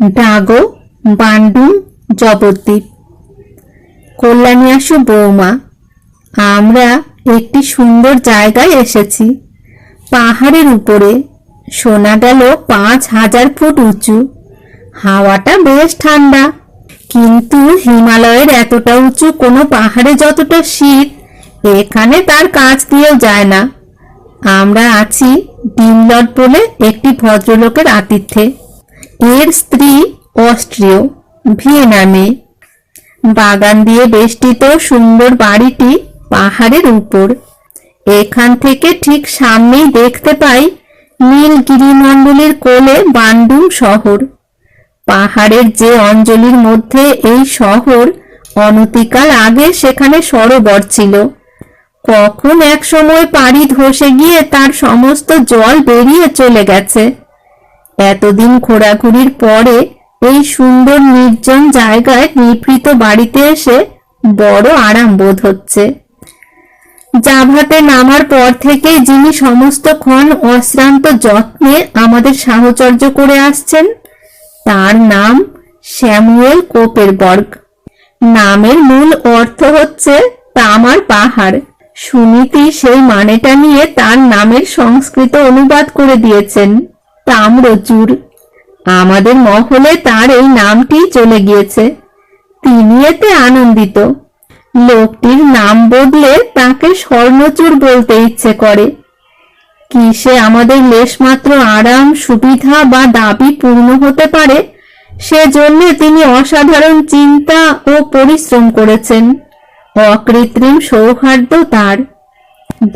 ডাগো, বান্ডুম, জবদ্বীপ। কল্যাণী আসো বৌমা, আমরা একটি সুন্দর জায়গায় এসেছি। পাহাড়ের উপরে, শোনা গেল 5000 ফুট উঁচু। হাওয়াটা বেশ ঠান্ডা, কিন্তু হিমালয়ের এতটা উঁচু কোনো পাহাড়ে যতটা শীত এখানে তার কাছ দিয়েও যায় না। আমরা আছি ডিমলট বলে একটি ভদ্রলোকের আতিথ্যে। এর স্ত্রী অস্ট্রীয়, ভিয়েনা মেয়ে। বাগান দিয়ে বেষ্টিত সুন্দর বাড়িটি পাহাড়ের উপর। এখান থেকে ঠিক সামনেই দেখতে পাই নীলগিরিমণ্ডলের কোলে বান্ডুম শহর। পাহাড়ের যে অঞ্জলির মধ্যে এই শহর, অনতিকাল আগে সেখানে সরোবর ছিল। কখন এক সময় পাড়ি ধসে গিয়ে তার সমস্ত জল বেরিয়ে চলে গেছে। এতদিন ঘোরাঘুরির পরে এই সুন্দর নির্জন জায়গায় নিভৃত বাড়িতে এসে বড় আরাম বোধ হচ্ছে। জাভাতে নামার পর থেকে যিনি সমস্তক্ষণ অশ্রান্ত যত্নে আমাদের সাহচর্য করে আসছেন, তার নাম স্যামুয়েল কোপেরবর্গ। নামের মূল অর্থ হচ্ছে তামার পাহাড়। সুনীতি সেই মানেটা নিয়ে তার নামের সংস্কৃত অনুবাদ করে দিয়েছেন তাম্রচূর। আমাদের মহলে তার এই নামটি চলে গিয়েছে, তিনি এতে আনন্দিত। লোকটির নাম বদলে তাকে স্বর্ণচূড় বলতে ইচ্ছে করে। কিসে আমাদের লেশমাত্র আরাম, সুবিধা বা দাবি পূর্ণ হতে পারে, সেজন্য তিনি অসাধারণ চিন্তা ও পরিশ্রম করেছেন। অকৃত্রিম সৌহার্দ্য তার।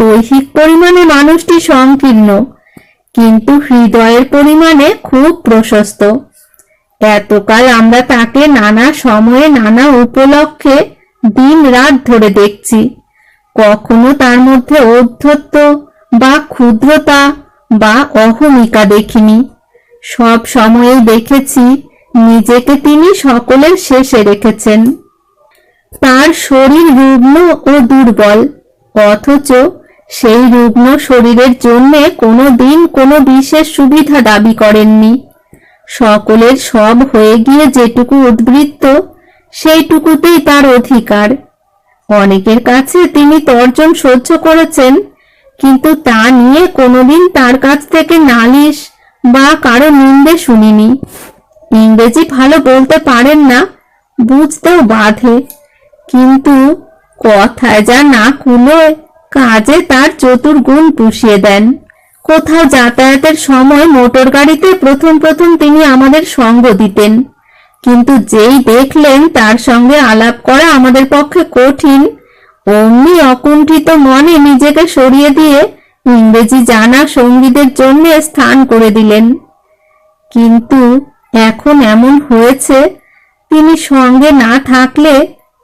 দৈহিক পরিমাণে মানুষটি সংকীর্ণ, কিন্তু হৃদয়ের পরিমাণে খুব প্রশস্ত। এতকাল আমরা তাকে নানা সময়ে নানা উপলক্ষে দিন রাত ধরে দেখছি। কখনো তার মধ্যে ঔদ্ধত্য বা ক্ষুদ্রতা বা অহমিকা দেখিনি। সব সময়েই দেখেছি নিজেকে তিনি সকলের শেষে রেখেছেন। তার শরীর রুগ্ন ও দুর্বল, অথচ সেই রুগ্ন শরীরের জন্য কোনো দিন কোনো বিশেষ সুবিধা দাবি করেননি। সকলের সব হয়ে গিয়ে যেটুকু উদ্বৃত্ত, সেইটুকুতেই তার অধিকার। অনেকের কাছে তিনি তর্জন সহ্য করেছেন, কিন্তু তা নিয়ে কোনোদিন তার কাছ থেকে নালিশ বা কারো নিন্দে শুনিনি। ইংরেজি ভালো বলতে পারেন না, বুঝতেও বাধে, কিন্তু কথায় যা না কুলোয় কাজে তার চতুর্গুণ পুষিয়ে দেন। কোথাও যাতায়াতের সময় মোটর গাড়িতে প্রথম প্রথম তিনি আমাদের সঙ্গ দিতেন, কিন্তু যেই দেখলেন তার সঙ্গে আলাপ করা আমাদের পক্ষে কঠিন, অমনি অকুণ্ঠিত মনে নিজেকে সরিয়ে দিয়ে ইংরেজি জানা সঙ্গীদের জন্য স্থান করে দিলেন। কিন্তু এখন এমন হয়েছে, তিনি সঙ্গে না থাকলে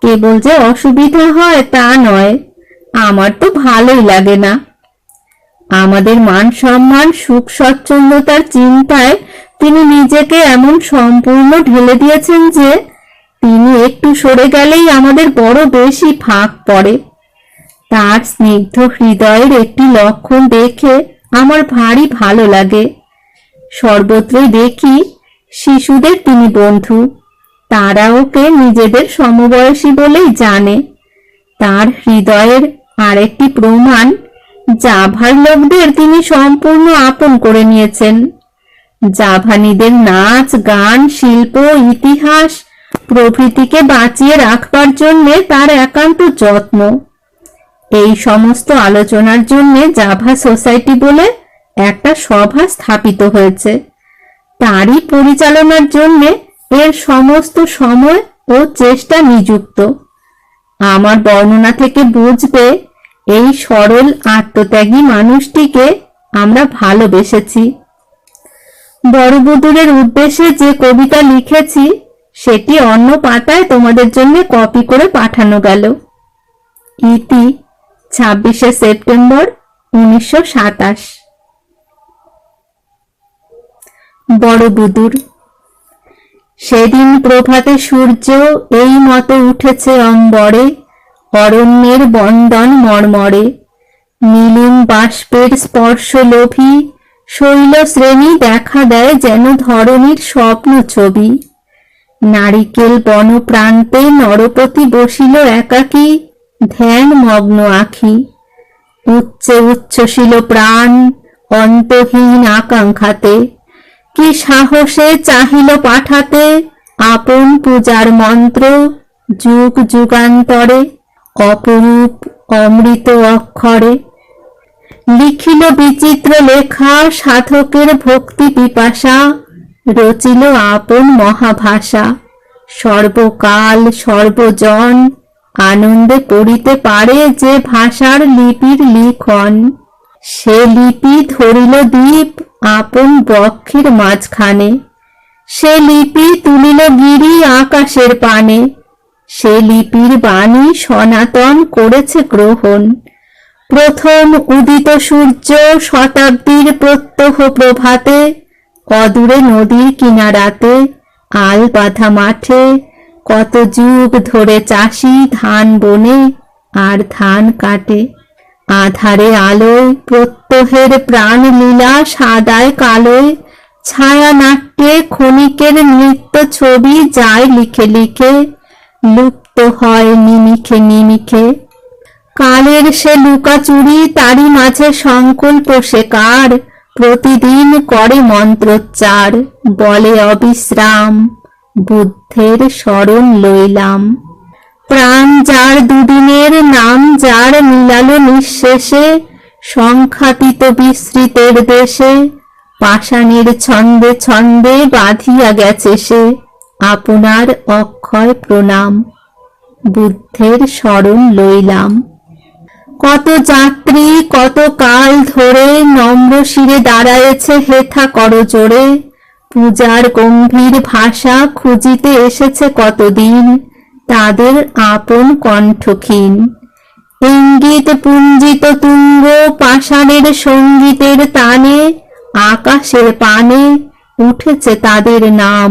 কেবল যে অসুবিধা হয় তা নয়, আমার তো ভালোই লাগে না। আমাদের মান সম্মান, সুখ স্বচ্ছন্দতার চিন্তায় তিনি নিজেকে এমন সম্পূর্ণ ঢেলে দিয়েছেন যে তিনি একটু সরে গেলেই আমাদের বড় বেশি ফাঁক পড়ে। তার স্নিগ্ধ হৃদয়ের একটি লক্ষণ দেখে আমার ভারী ভালো লাগে। সর্বত্রই দেখি শিশুদের তিনি বন্ধু, তারা ওকে নিজেদের সমবয়সী বলেই জানে। তার হৃদয়ের আরেকটি প্রমাণ, জাভার লোকদের তিনি সম্পূর্ণ আপন করে নিয়েছেন। জাভানিদের নাচ, গান, শিল্প, ইতিহাস প্রভৃতিকে বাঁচিয়ে রাখবার জন্য তার একান্ত যত্ন। এই সমস্ত আলোচনার জন্য জাভা সোসাইটি বলে একটা সভা স্থাপিত হয়েছে। তারই পরিচালনার জন্য এর সমস্ত সময় ও চেষ্টা নিযুক্ত। আমার বর্ণনা থেকে বুঝবে এই সরল আত্মত্যাগী মানুষটিকে আমরা ভালোবেসেছি। বড়বুদুরের উদ্দেশ্যে যে কবিতা লিখেছি সেটি অন্য পাতায় তোমাদের জন্য কপি করে পাঠানো গেল। ইতি 26শে সেপ্টেম্বর 1927। বড়বুদুর। সেদিন প্রভাতে সূর্য এই মতো উঠেছে অম্বরে, অরণ্যের বন্দন মর্মরে। নীলিম বাষ্পের স্পর্শলোভী শৈল শ্রেণী দেখা দেয় যেন ধরনীর স্বপ্ন ছবি। নারিকেল বন প্রান্তে নরপতি বসিল একাকী, ধ্যান মগ্ন আখি। উচ্চে উচ্ছ্বসিল প্রাণ অন্তহীন আকাঙ্ক্ষাতে, কি সাহসে চাহিল পাঠাতে আপন পূজার মন্ত্র যুগ যুগান্তরে, অপরূপ অমৃত অক্ষরে। লিখিল বিচিত্র লেখা সাধকের ভক্তি পিপাসা, রচিল আপন মহাভাষা। সর্বকাল সর্বজন আনন্দে পড়িতে পারে যে ভাষার লিপির লিখন। সে লিপি ধরিল দ্বীপ আপন বক্ষের মাঝখানে, সে লিপি তুলিল গিরি আকাশের পানে। সে লিপির বাণী সনাতন করেছে গ্রহণ। প্রথম উদিত সূর্য শতাব্দীর প্রত্যহ প্রভাতে, অদূরে নদীর কিনারাতে আল বাঁধা মাঠে, কত যুগ ধরে চাষি ধান বোনে আর ধান কাটে। আধারে আলোয় প্রত্যহের প্রাণ লীলা সাদায় কালোয়, ছায়া নাট্যে ক্ষণিকের নৃত্য ছবি যায় লিখে লিখে, লুপ্ত হয় নিমিখে নিমিখে। কালের সে লুকাচুরি তারই মাঝে সংকল্প সে কার, প্রতিদিন করে মন্ত্রোচ্চার বলে অবিশ্রাম, বুদ্ধের শরণ লইলাম। প্রাণ যার দুদিনের নাম যার মিলালো নিঃশেষে, সংখ্যাতীত বিস্মৃতের দেশে পাষাণের ছন্দে ছন্দে বাঁধিয়া গেছে সে আপনার অক্ষয় প্রণাম, বুদ্ধের শরণ লইলাম। কত যাত্রী কত কাল ধরে নম্র শিরে দাঁড়ায়েছে হেথা করজোড়ে, পূজার গম্ভীর ভাষা খুঁজিতে এসেছে কতদিন তাদের আপন কণ্ঠক্ষীণ। ইঙ্গিত পুঞ্জিত তুঙ্গ পাষাণের সঙ্গীতের তানে, আকাশের পানে উঠেছে তাদের নাম,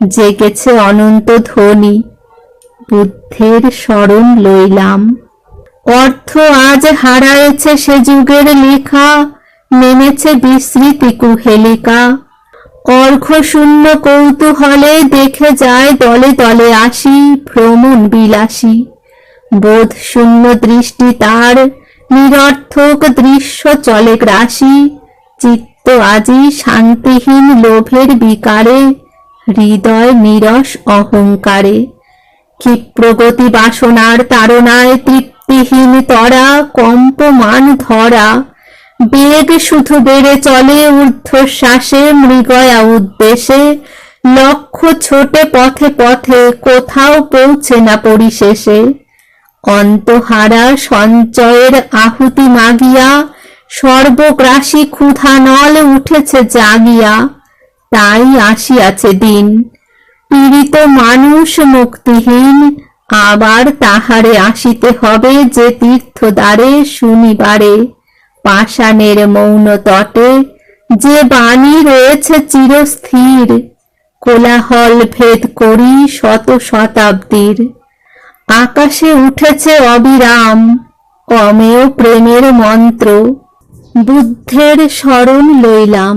জেগেছে অনন্ত ধ্বনি, বুদ্ধের শরণ লইলাম। অর্থ আজ হারায়েছে সে যুগের লেখা, নেমেছে বিস্মৃতি কুহেলিকা। অর্ঘশূন্য কৌতূহলে দেখে যায় দলে দলে আসি ভ্রমণ বিলাসী। বোধ শূন্য দৃষ্টি তার নিরর্থক দৃশ্য চলে গ্রাসী। চিত্ত আজি শান্তিহীন লোভের বিকারে, হৃদয় নিরস অহংকারে। ক্ষিপ্রগতি বাসনার তাড়নায় তৃপ্তিহীন তরা, কম্পমান ধরা। বেগ শুধু বেড়ে চলে ঊর্ধ্বশ্বাসে মৃগয়া উদ্দেশে, লক্ষ্য ছোটে পথে পথে কোথাও পৌঁছে না পরিশেষে। অন্তহারা সঞ্চয়ের আহুতি মাগিয়া, সর্বগ্রাসী ক্ষুধা নল উঠেছে জাগিয়া। তাই আসিয়াছে দিন, পীড়িত মানুষ মুক্তিহীন, আবার তাহারে আসিতে হবে যে তীর্থদ্বারে শনিবারে। পাষাণের মৌন তটে যে বাণী রয়েছে চিরস্থির, কোলাহল ভেদ করি শত শতাব্দীর। আকাশে উঠেছে অবিরাম অমেয় প্রেমের মন্ত্র, বুদ্ধের শরণ লইলাম।